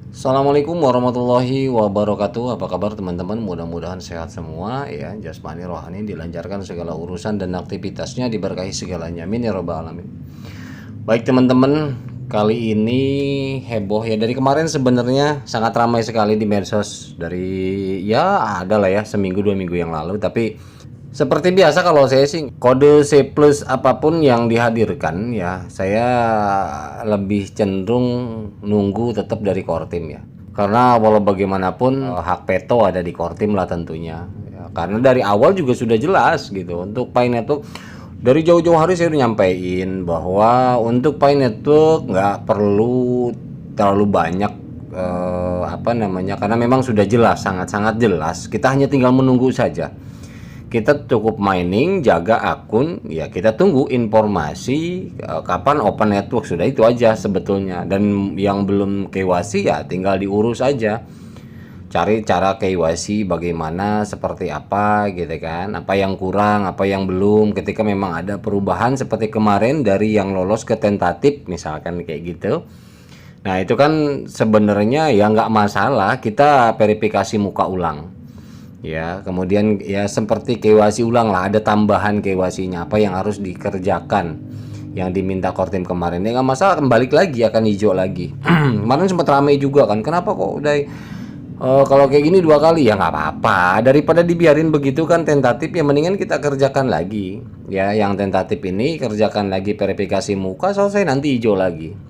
Assalamualaikum warahmatullahi wabarakatuh. Apa kabar teman-teman? Mudah-mudahan sehat semua ya. Jasmani rohani dilancarkan segala urusan dan aktivitasnya, diberkahi segalanya. Amin ya rabbal alamin. Baik teman-teman, kali ini heboh ya. Dari kemarin sebenarnya sangat ramai sekali di medsos. Dari ya ada lah ya seminggu 2 minggu yang lalu. Tapi seperti biasa kalau saya sih kode C plus apapun yang dihadirkan ya, saya lebih cenderung nunggu tetap dari Kortim ya. Karena walau bagaimanapun hak veto ada di Kortim lah tentunya. Ya, karena dari awal juga sudah jelas gitu untuk Pi Network. Dari jauh-jauh hari saya udah nyampein bahwa untuk Pi Network nggak perlu terlalu banyak karena memang sudah jelas, sangat-sangat jelas. Kita hanya tinggal menunggu saja. Kita cukup mining, jaga akun, ya kita tunggu informasi kapan open network, sudah itu aja sebetulnya. Dan yang belum KYC ya tinggal diurus aja. Cari cara KYC bagaimana, seperti apa gitu kan. Apa yang kurang, apa yang belum. Ketika memang ada perubahan seperti kemarin dari yang lolos ke tentatif misalkan kayak gitu. Nah itu kan sebenarnya ya nggak masalah, kita verifikasi muka ulang. Ya, kemudian ya seperti KYC ulang lah, ada tambahan KYC-nya apa yang harus dikerjakan yang diminta Kortim kemarin. Ya nggak masalah, kembali lagi akan hijau lagi. Kemarin sempat ramai juga kan, kenapa kok udah kalau kayak gini 2 kali ya nggak apa-apa, daripada dibiarin begitu kan tentatif, ya mendingan kita kerjakan lagi ya. Yang tentatif ini kerjakan lagi verifikasi muka, selesai nanti hijau lagi.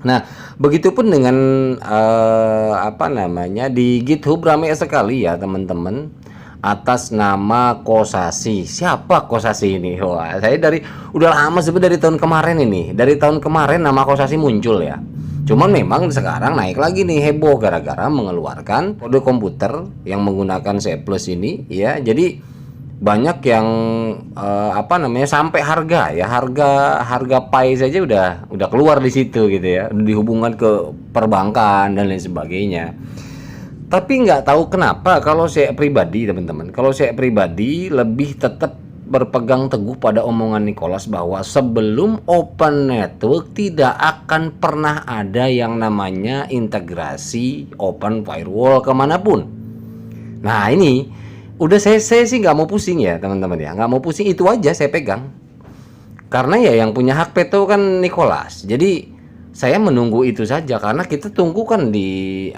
Nah, begitupun dengan di GitHub ramai sekali ya teman-teman atas nama Kosasi. Siapa Kosasi ini? Wah, saya udah lama sebenarnya, dari tahun kemarin ini. Dari tahun kemarin nama Kosasi muncul ya. Cuman memang sekarang naik lagi nih, heboh gara-gara mengeluarkan kode komputer yang menggunakan C+ ini ya. Jadi banyak yang sampai harga Pi saja udah keluar di situ gitu ya, dihubungkan ke perbankan dan lain sebagainya. Tapi nggak tahu kenapa kalau saya pribadi teman-teman, kalau saya pribadi lebih tetap berpegang teguh pada omongan Nicholas bahwa sebelum open network tidak akan pernah ada yang namanya integrasi open firewall kemanapun. Nah ini udah, saya sih nggak mau pusing ya teman-teman ya, nggak mau pusing, itu aja saya pegang. Karena ya yang punya hak veto kan Nicholas. Jadi saya menunggu itu saja, karena kita tunggu kan di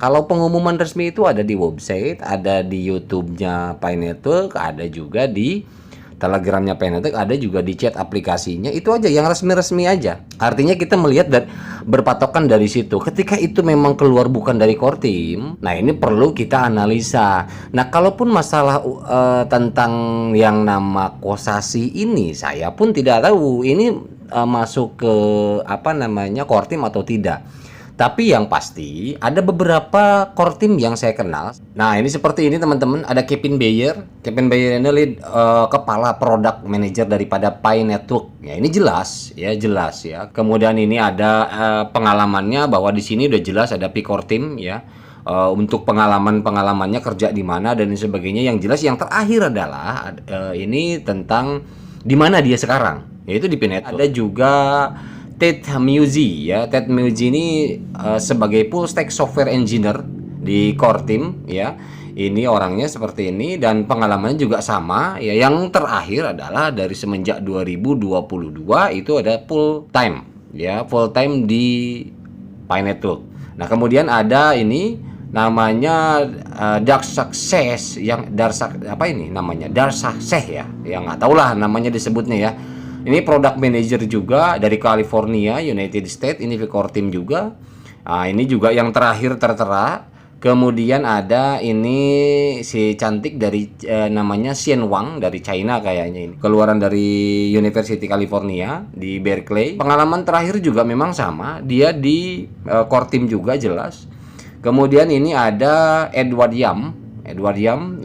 kalau pengumuman resmi itu ada di website, ada di YouTube-nya Pi Network, ada juga di Telegramnya Pi Network, ada juga di chat aplikasinya. Itu aja yang resmi-resmi aja. Artinya kita melihat dan berpatokan dari situ. Ketika itu memang keluar bukan dari Kortim, nah ini perlu kita analisa. Nah, kalaupun masalah tentang yang nama Kosasi ini, saya pun tidak tahu ini masuk ke Kortim atau tidak. Tapi yang pasti ada beberapa Kortim yang saya kenal. Nah ini seperti ini teman-teman, ada Kevin Bayer. Kevin Bayer ini kepala product manager daripada Pi Network. Ya ini jelas ya. Kemudian ini ada pengalamannya, bahwa di sini udah jelas ada Pi Kortim ya. Untuk pengalamannya kerja di mana dan sebagainya. Yang jelas yang terakhir adalah ini tentang di mana dia sekarang, yaitu di Pi Network. Ada juga Ted Muzi ya. Ted Muzi ini sebagai full stack software engineer di Kortim ya. Ini orangnya seperti ini dan pengalamannya juga sama ya. Yang terakhir adalah dari semenjak 2022 itu ada full time ya, full time di Pi Network. Nah, kemudian ada ini namanya Dark Success, yang Dark Success ya. Yang nggak tahu lah namanya disebutnya ya. Ini product manager juga dari California, United States. Ini Kortim juga. Nah, ini juga yang terakhir tertera. Kemudian ada ini si cantik dari namanya Xian Wang dari China kayaknya ini. Keluaran dari University California di Berkeley. Pengalaman terakhir juga memang sama. Dia di Kortim juga jelas. Kemudian ini ada Edward Yam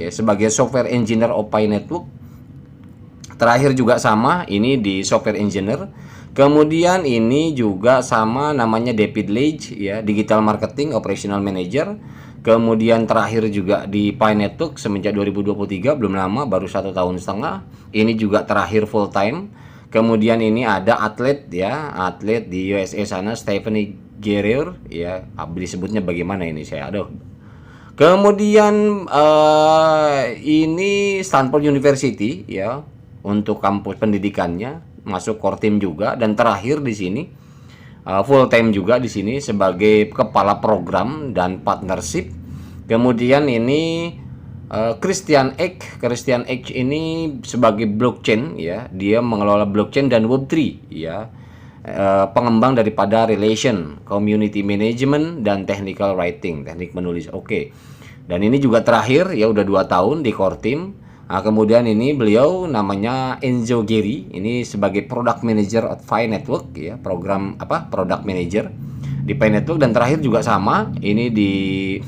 ya, sebagai software engineer of Pi Network. Terakhir juga sama, ini di software engineer. Kemudian ini juga sama, namanya David Lage ya, digital marketing operational manager. Kemudian terakhir juga di Pi Network semenjak 2023, belum lama, baru 1,5 tahun. Ini juga terakhir full time. Kemudian ini ada atlet ya, atlet di USA sana, Stephanie Guerrier ya, disebutnya bagaimana ini saya aduh. Kemudian ini Stanford University ya untuk kampus pendidikannya, masuk core team juga, dan terakhir di sini full time juga di sini sebagai kepala program dan partnership. Kemudian ini Christian Ek ini sebagai blockchain ya, dia mengelola blockchain dan Web3 ya. Pengembang daripada relation, community management, dan technical writing, teknik menulis. Oke. Dan ini juga terakhir ya, udah 2 tahun di core team. Nah, kemudian ini beliau namanya Enzo Geri, ini sebagai product manager at Pi Network ya, program product manager di Pi Network. Dan terakhir juga sama, ini di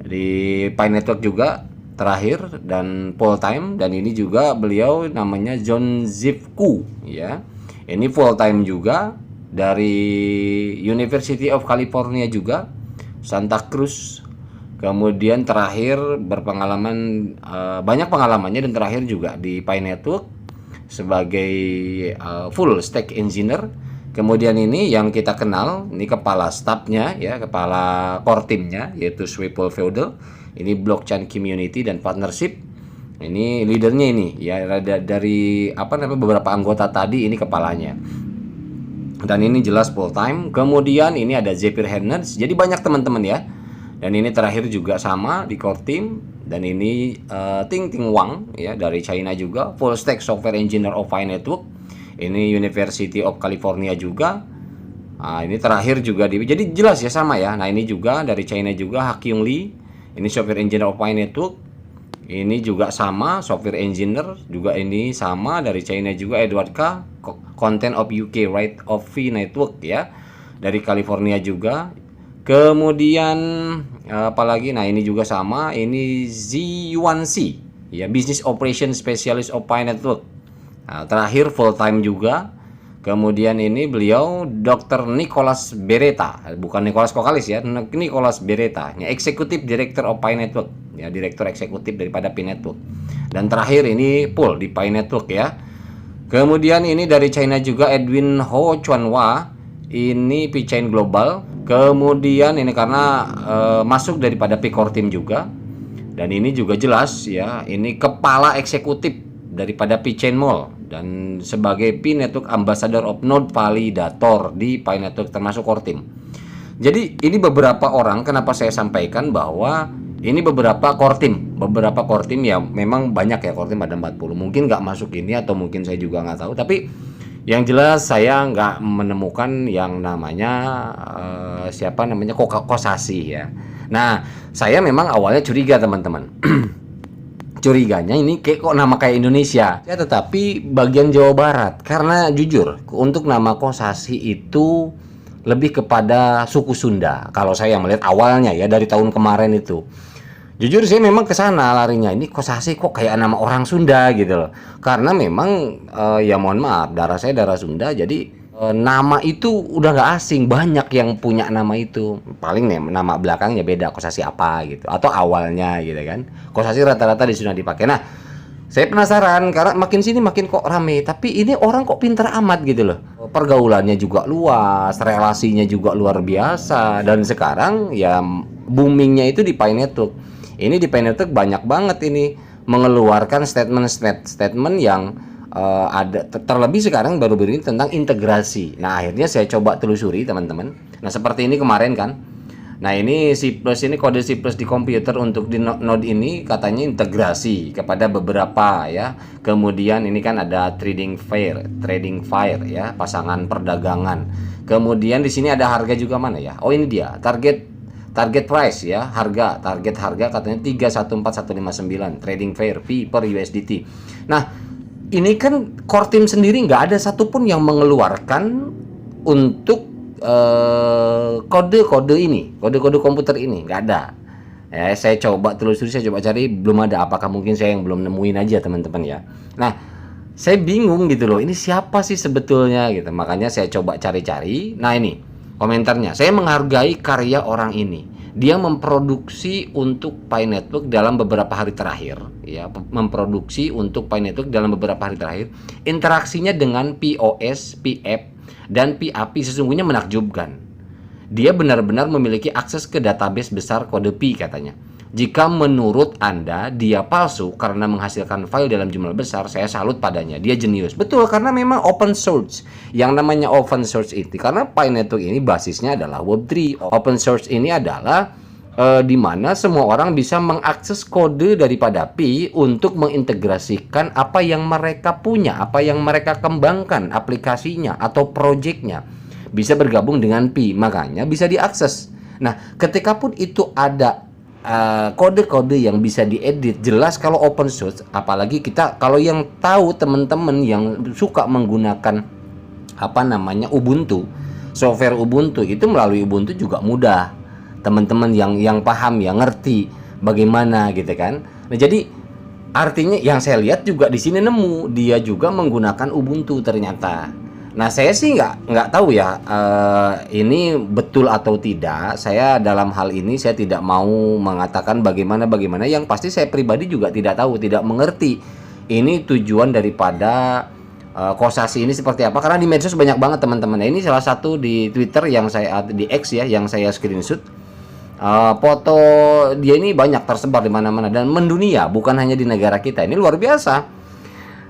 di Pi Network juga terakhir dan full time. Dan ini juga beliau namanya John Zivku ya. Ini full time juga dari University of California juga, Santa Cruz. Kemudian terakhir berpengalaman, banyak pengalamannya, dan terakhir juga di Pi Network sebagai full stack engineer. Kemudian ini yang kita kenal, ini kepala staffnya ya, kepala core timnya yaitu Swepol Feudal. Ini blockchain community dan partnership. Ini leadernya ini ya, dari beberapa anggota tadi, ini kepalanya. Dan ini jelas full time. Kemudian ini ada Zephyr Hernandez. Jadi banyak teman-teman ya. Dan ini terakhir juga sama di core team. Dan ini Ting Ting Wang ya, dari China juga, full stack software engineer of Pi Network. Ini University of California juga. Nah, ini terakhir juga jadi jelas ya sama ya. Nah, ini juga dari China juga, Hak Yung Lee. Ini software engineer of Pi Network. Ini juga sama, software engineer juga, ini sama dari China juga, Edward K, content of UK right of Pi Network ya, dari California juga. Kemudian apalagi, nah ini juga sama, ini Ziyuan Si ya, business operation specialist of Pi Network. Nah, terakhir full time juga. Kemudian ini beliau Dr. Nicholas Beretta, bukan Nicholas Kokalis ya, Nicholas Beretta, ya, Executive Director of Pi Network, ya, Direktur Eksekutif daripada Pi Network. Dan terakhir ini Paul di Pi Network ya. Kemudian ini dari China juga Edwin Ho Chuanhua, ini Pi Chain Global. Kemudian ini karena masuk daripada Pi Core Team juga. Dan ini juga jelas ya, ini kepala eksekutif daripada Pi Chain Mall dan sebagai Pi Network Ambassador of Node Validator di Pi Network termasuk core team. Jadi ini beberapa orang, kenapa saya sampaikan bahwa ini beberapa core team ya, memang banyak ya core team, ada 40. Mungkin nggak masuk ini atau mungkin saya juga nggak tahu, tapi yang jelas saya nggak menemukan yang namanya Kosasi ya. Nah, saya memang awalnya curiga teman-teman. Curiganya ini kok nama kayak Indonesia ya, tetapi bagian Jawa Barat. Karena jujur untuk nama Kosasi itu lebih kepada suku Sunda kalau saya melihat awalnya ya, dari tahun kemarin itu. Jujur saya memang ke sana larinya, ini Kosasi kok kayak nama orang Sunda gitu loh. Karena memang ya mohon maaf, darah saya darah Sunda, jadi nama itu udah nggak asing, banyak yang punya nama itu. Paling nih nama belakangnya beda, Kosasi apa gitu, atau awalnya gitu kan. Kosasi rata-rata di Sunda dipakai. Nah, saya penasaran karena makin sini makin kok rame, tapi ini orang kok pinter amat gitu loh. Pergaulannya juga luas, relasinya juga luar biasa, dan sekarang ya boomingnya itu di Pi Network. Ini di Pi Network banyak banget ini mengeluarkan statement yang ada, terlebih sekarang baru ini tentang integrasi. Nah, akhirnya saya coba telusuri teman-teman. Nah, seperti ini kemarin kan. Nah, ini C+, ini kode C+ di komputer untuk di node ini katanya integrasi kepada beberapa ya. Kemudian ini kan ada trading fair ya, pasangan perdagangan. Kemudian di sini ada harga juga, mana ya? Oh, ini dia, target price ya, target harga katanya 314159 trading fair P per USDT. Nah, ini kan core team sendiri nggak ada satupun yang mengeluarkan untuk kode-kode komputer ini, nggak ada. Ya, saya coba telusuri, saya coba cari, belum ada. Apakah mungkin saya yang belum nemuin aja teman-teman ya. Nah, saya bingung gitu loh, ini siapa sih sebetulnya gitu. Makanya saya coba cari-cari. Nah, ini komentarnya, saya menghargai karya orang ini. Dia memproduksi untuk Pi Network dalam beberapa hari terakhir ya, interaksinya dengan POS, PF Dan Pi sesungguhnya menakjubkan. Dia benar-benar memiliki akses ke database besar kode Pi katanya. Jika menurut Anda dia palsu karena menghasilkan file dalam jumlah besar, saya salut padanya. Dia jenius. Betul, karena memang open source. Yang namanya open source itu, karena Pi Network ini basisnya adalah Web3. Open source ini adalah di mana semua orang bisa mengakses kode daripada Pi untuk mengintegrasikan apa yang mereka punya, apa yang mereka kembangkan, aplikasinya atau projectnya. Bisa bergabung dengan Pi, makanya bisa diakses. Nah, ketika pun itu ada kode-kode yang bisa diedit, jelas kalau open source, apalagi kita kalau yang tahu teman-teman yang suka menggunakan apa namanya Ubuntu, software Ubuntu itu melalui Ubuntu juga mudah. Teman-teman yang paham, yang ngerti bagaimana gitu kan. Nah, jadi artinya yang saya lihat juga di sini nemu dia juga menggunakan Ubuntu ternyata. Nah, saya sih nggak tahu ya ini betul atau tidak. Saya dalam hal ini saya tidak mau mengatakan bagaimana. Yang pasti saya pribadi juga tidak tahu, tidak mengerti ini tujuan daripada Kosasi ini seperti apa. Karena di medsos banyak banget teman-teman. Nah, ini salah satu di Twitter yang saya di X ya, yang saya screenshot. Foto dia ini banyak tersebar di mana-mana dan mendunia, bukan hanya di negara kita. Ini luar biasa.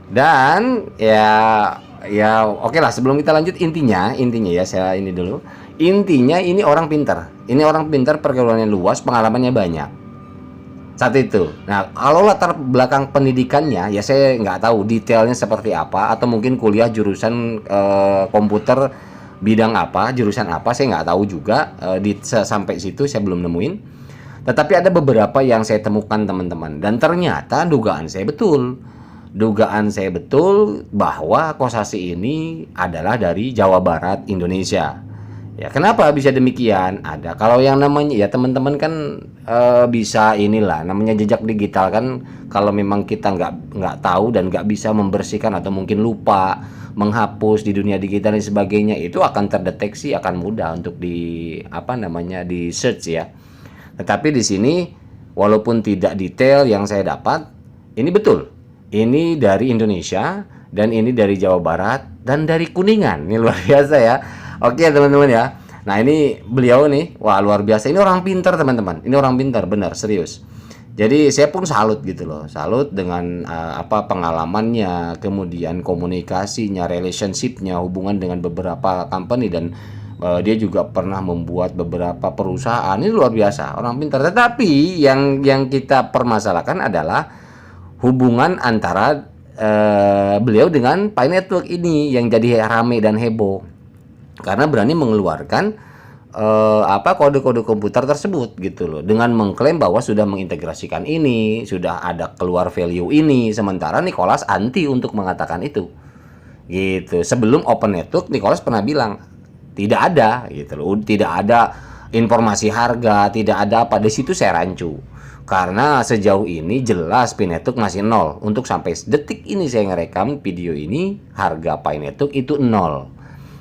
Dan ya oke lah, sebelum kita lanjut intinya ya saya ini dulu. Intinya ini orang pintar. Ini orang pintar, pergaulannya luas, pengalamannya banyak. Saat itu. Nah, kalau latar belakang pendidikannya ya saya nggak tahu detailnya seperti apa, atau mungkin kuliah jurusan komputer bidang apa, jurusan apa, saya nggak tahu juga. Sampai situ saya belum nemuin. Tetapi ada beberapa yang saya temukan teman-teman, dan ternyata dugaan saya betul bahwa Kosasi ini adalah dari Jawa Barat, Indonesia. Ya, kenapa bisa demikian? Ada kalau yang namanya ya teman-teman kan bisa inilah namanya jejak digital kan. Kalau memang kita nggak tahu dan nggak bisa membersihkan atau mungkin lupa menghapus di dunia digital dan sebagainya, itu akan terdeteksi, akan mudah untuk di search ya. Tetapi di sini walaupun tidak detail yang saya dapat, ini betul. Ini dari Indonesia dan ini dari Jawa Barat dan dari Kuningan. Ini luar biasa ya. Oke teman-teman ya. Nah, ini beliau nih, wah luar biasa. Ini orang pintar teman-teman. Ini orang pintar benar, serius. Jadi saya pun salut gitu loh. Salut dengan pengalamannya, kemudian komunikasinya, relationship-nya, hubungan dengan beberapa company, dan dia juga pernah membuat beberapa perusahaan. Ini luar biasa, orang pintar. Tetapi yang kita permasalahkan adalah hubungan antara beliau dengan Pi Network ini yang jadi rame dan heboh karena berani mengeluarkan kode-kode komputer tersebut gitu loh, dengan mengklaim bahwa sudah mengintegrasikan ini, sudah ada keluar value ini, sementara Nicholas anti untuk mengatakan itu gitu. Sebelum Open Network, Nicholas pernah bilang tidak ada gitu loh, tidak ada informasi harga, tidak ada apa. Di situ saya rancu. Karena sejauh ini jelas Pi Network masih nol. Untuk sampai detik ini saya ngerekam video ini, harga Pi Network itu nol.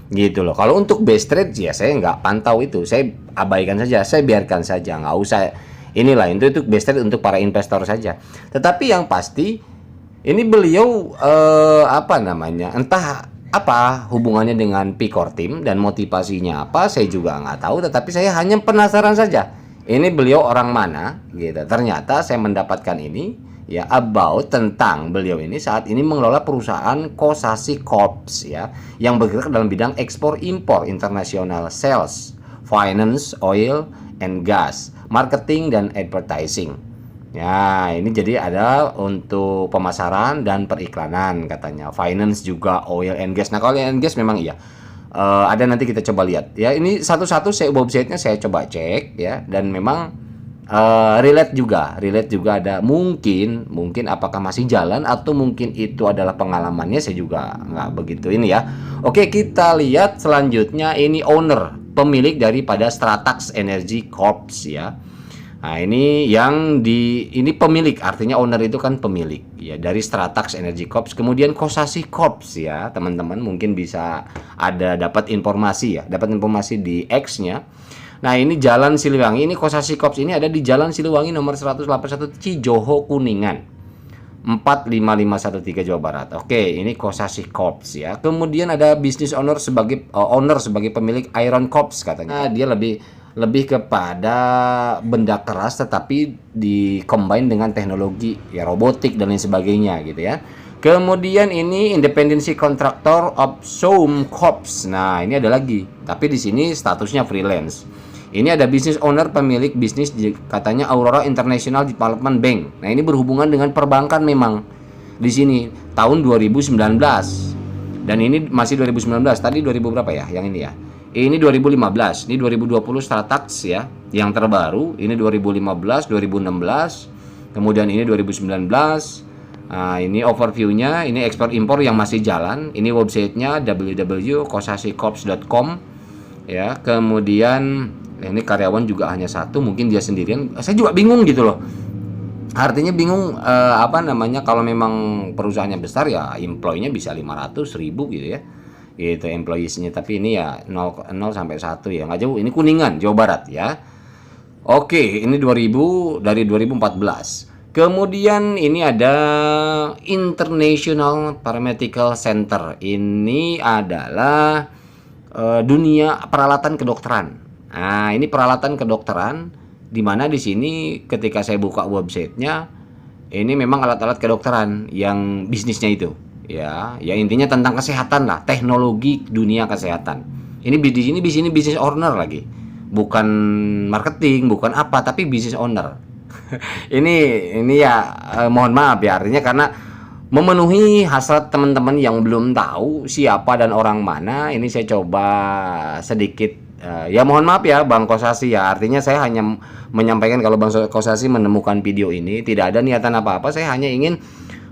Gitu loh. Kalau untuk base trade ya saya nggak pantau itu. Saya abaikan saja, saya biarkan saja. Nggak usah inilah, itu base trade untuk para investor saja. Tetapi yang pasti ini beliau entah apa hubungannya dengan Pi Core Team dan motivasinya apa, saya juga nggak tahu. Tetapi saya hanya penasaran saja. Ini beliau orang mana gitu. Ternyata saya mendapatkan ini ya about tentang beliau ini saat ini mengelola perusahaan Kosasi Corps ya, yang bergerak dalam bidang ekspor impor internasional, sales, finance, oil and gas, marketing dan advertising. Ya, ini jadi ada untuk pemasaran dan periklanan katanya. Finance juga, oil and gas. Nah, kalau oil and gas memang iya. Ada, nanti kita coba lihat ya. Ini satu-satu websitenya saya coba cek ya, dan memang relate juga ada mungkin apakah masih jalan atau mungkin itu adalah pengalamannya, saya juga nggak begitu ini ya. Oke, kita lihat selanjutnya. Ini owner, pemilik daripada Stratax Energy Corps ya. Nah, ini ini pemilik, artinya owner itu kan pemilik ya dari Stratax Energy Corps. Kemudian Kosasi Corps ya, teman-teman mungkin bisa dapat informasi di X-nya. Nah, ini Jalan Siliwangi. Ini Kosasi Corps ini ada di Jalan Siliwangi nomor 181 Cijoho, Kuningan. 45513 Jawa Barat. Oke, ini Kosasih Corps ya. Kemudian ada business owner sebagai pemilik Iron Corps katanya. Dia lebih kepada benda keras tetapi di-combine dengan teknologi ya robotik dan lain sebagainya gitu ya. Kemudian ini Independency Contractor of Soum Corps. Nah, ini ada lagi, tapi di sini statusnya freelance. Ini ada business owner pemilik bisnis katanya Aurora International Development Bank. Nah, ini berhubungan dengan perbankan memang. Di sini tahun 2019. Dan ini masih 2019. Tadi 2000 berapa ya? Yang ini ya. Ini 2015. Ini 2020 Stratax ya, yang terbaru. Ini 2015, 2016. Kemudian ini 2019. Nah, ini overviewnya, ini ekspor impor yang masih jalan. Ini websitenya www.kosasihcorps.com ya. Kemudian ini karyawan juga hanya satu, mungkin dia sendirian. Saya juga bingung gitu loh. Artinya bingung kalau memang perusahaannya besar ya employee-nya bisa 500.000 gitu ya. Itu employees-nya, tapi ini ya 0 sampai 1 ya, nggak jauh. Ini Kuningan, Jawa Barat ya. Oke, ini 2000 dari 2014. Kemudian ini ada International Paramedical Center. Ini adalah dunia peralatan kedokteran. Nah, ini peralatan kedokteran di mana di sini ketika saya buka websitenya, ini memang alat-alat kedokteran yang bisnisnya itu. Ya intinya tentang kesehatan lah, teknologi dunia kesehatan. Ini di sini bisnis owner lagi. Bukan marketing, bukan apa, tapi bisnis owner. ini ya mohon maaf ya, artinya karena memenuhi hasrat teman-teman yang belum tahu siapa dan orang mana. Ini saya coba sedikit ya mohon maaf ya Bang Kosasih ya, artinya saya hanya menyampaikan kalau Bang Kosasih menemukan video ini tidak ada niatan apa-apa. Saya hanya ingin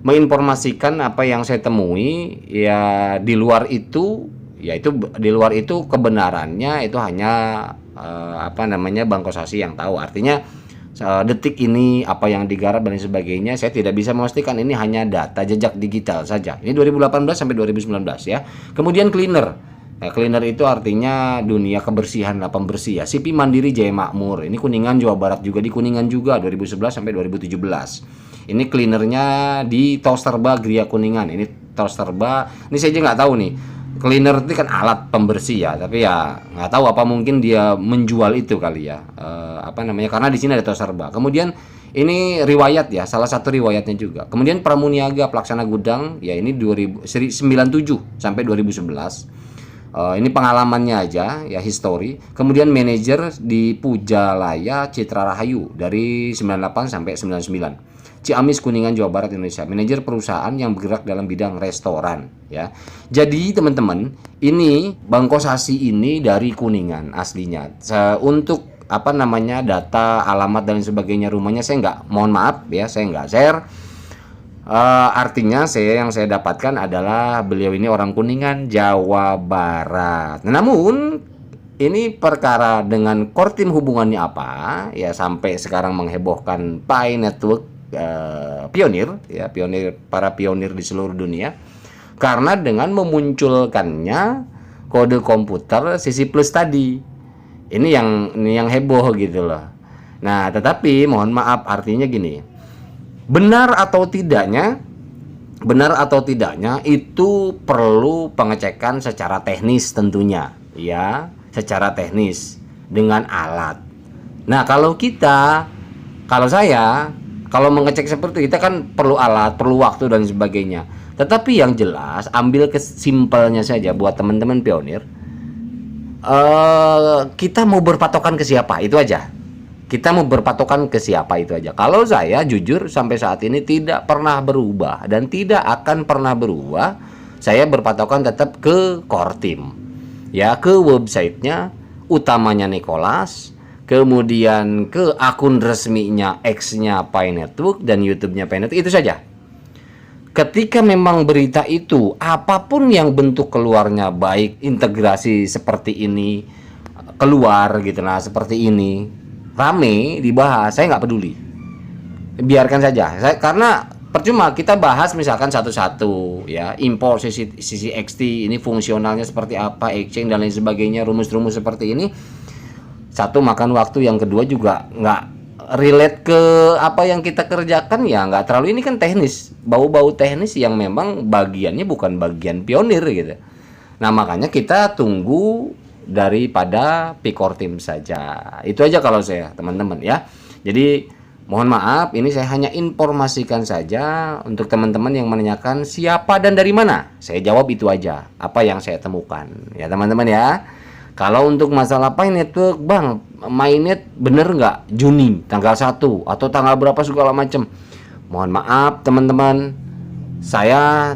menginformasikan apa yang saya temui ya. Di luar itu kebenarannya itu hanya Bang Kosasih yang tahu. Artinya detik ini apa yang digarap dan sebagainya saya tidak bisa memastikan, ini hanya data jejak digital saja. Ini 2018 sampai 2019 ya. Kemudian cleaner. Cleaner itu artinya dunia kebersihan lah, pembersih ya. CP Mandiri Jaya Makmur. Ini Kuningan Jawa Barat juga, di Kuningan juga 2011 sampai 2017. Ini cleanernya di Tosterba Gria Kuningan. Ini Tosterba. Ini saya aja nggak tahu nih. Cleaner itu kan alat pembersih ya, tapi ya nggak tahu apa mungkin dia menjual itu kali ya. Karena di sini ada Tosterba. Kemudian ini riwayat ya, salah satu riwayatnya juga. Kemudian Pramuniaga Pelaksana Gudang ya, ini 97 sampai 2011. Ini pengalamannya aja ya, history. Kemudian manajer di Pujalaya Citra Rahayu dari 98 sampai 99. Ciamis Kuningan Jawa Barat Indonesia, manajer perusahaan yang bergerak dalam bidang restoran ya. Jadi teman-teman, ini Bang Kosasih ini dari Kuningan aslinya. Untuk data alamat dan sebagainya rumahnya saya mohon maaf ya, saya nggak share. Artinya yang saya dapatkan adalah beliau ini orang Kuningan Jawa Barat. Namun ini perkara dengan Kortim hubungannya apa ya sampai sekarang menghebohkan Pi Network para pionir di seluruh dunia, karena dengan memunculkannya kode komputer CC Plus tadi. Ini yang heboh gitu loh. Nah, tetapi mohon maaf, artinya gini. Benar atau tidaknya itu perlu pengecekan secara teknis tentunya ya, secara teknis dengan alat. Nah, kalau saya kalau mengecek seperti itu, kita kan perlu alat, perlu waktu dan sebagainya. Tetapi yang jelas, ambil kesimpelnya saja buat teman-teman pionir. Kita mau berpatokan ke siapa? Itu aja. Kalau saya jujur sampai saat ini tidak pernah berubah dan tidak akan pernah berubah. Saya berpatokan tetap ke Kortim. Ya, ke websitenya utamanya Nicholas. Kemudian ke akun resminya X-nya Pi Network dan YouTube-nya Pi Network, itu saja. Ketika memang berita itu apapun yang bentuk keluarnya, baik integrasi seperti ini keluar gitu lah, seperti ini rame dibahas, saya nggak peduli, biarkan saja. Karena percuma kita bahas misalkan satu-satu ya, impor CCXT ini fungsionalnya seperti apa, exchange dan lain sebagainya, rumus-rumus seperti ini. Satu, makan waktu, yang kedua juga nggak relate ke apa yang kita kerjakan ya nggak terlalu, ini kan teknis, bau-bau teknis yang memang bagiannya bukan bagian pionir gitu. Nah makanya kita tunggu daripada Pikor Tim saja. Itu aja kalau saya teman-teman ya. Jadi mohon maaf, ini saya hanya informasikan saja untuk teman-teman yang menanyakan siapa dan dari mana. Saya jawab itu aja, apa yang saya temukan ya teman-teman ya. Kalau untuk masalah Pi Network, Bang, mainnet bener nggak Juni tanggal 1 atau tanggal berapa segala macam? Mohon maaf teman-teman, saya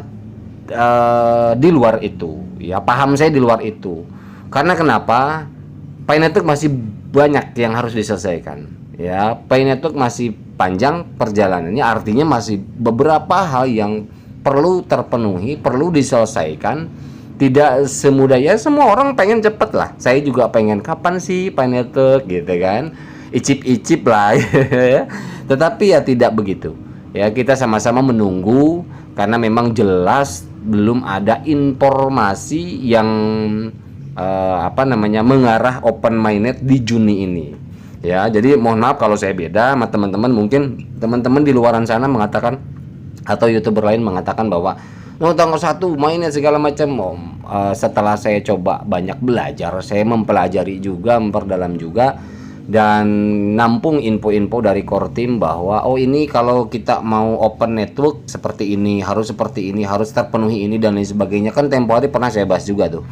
di luar itu ya, paham saya di luar itu. Karena kenapa? Pi Network masih banyak yang harus diselesaikan ya. Pi Network masih panjang perjalanannya, artinya masih beberapa hal yang perlu terpenuhi, perlu diselesaikan. Tidak semudah ya, semua orang pengen cepet lah. Saya juga pengen kapan sih Pi Network gitu kan, icip-icip lah ya. Tetapi ya tidak begitu ya, kita sama-sama menunggu karena memang jelas belum ada informasi yang mengarah open mainnet di Juni ini ya. Jadi mohon maaf kalau saya beda sama teman-teman. Mungkin teman-teman di luaran sana mengatakan atau YouTuber lain mengatakan bahwa tanggal 1 mainnya segala macam. Setelah saya coba banyak belajar, saya mempelajari juga, memperdalam juga, dan nampung info-info dari core team bahwa ini kalau kita mau open network seperti ini, harus seperti ini, harus terpenuhi ini dan lain sebagainya. Kan tempo hari pernah saya bahas juga tuh.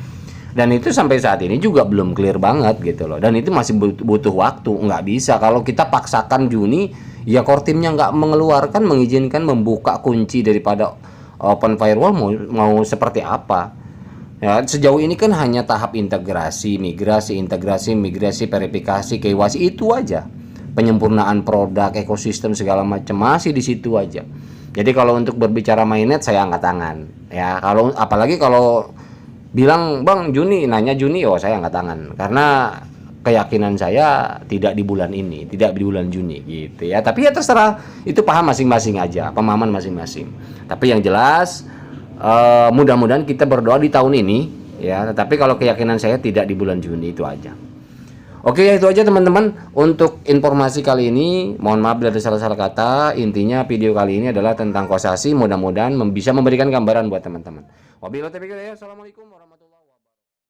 Dan itu sampai saat ini juga belum clear banget gitu loh. Dan itu masih butuh waktu. Nggak bisa kalau kita paksakan Juni, ya core teamnya nggak mengeluarkan, mengizinkan membuka kunci daripada open firewall, mau seperti apa ya. Sejauh ini kan hanya tahap integrasi, migrasi, verifikasi, KYC, itu aja. Penyempurnaan produk, ekosistem segala macam masih di situ aja. Jadi kalau untuk berbicara mainnet saya angkat tangan ya. Kalau apalagi kalau bilang Bang Juni, nanya Juni, saya angkat tangan karena keyakinan saya tidak di bulan ini, tidak di bulan Juni gitu ya. Tapi ya terserah, itu paham masing-masing aja, pemahaman masing-masing. Tapi yang jelas mudah-mudahan kita berdoa di tahun ini ya. Tetapi kalau keyakinan saya tidak di bulan Juni, itu aja. Oke ya, itu aja teman-teman untuk informasi kali ini. Mohon maaf bila ada salah-salah kata. Intinya video kali ini adalah tentang Kosasi. Mudah-mudahan bisa memberikan gambaran buat teman-teman. Wabillahi taufiq. Assalamualaikum warahmatullahi wabarakatuh.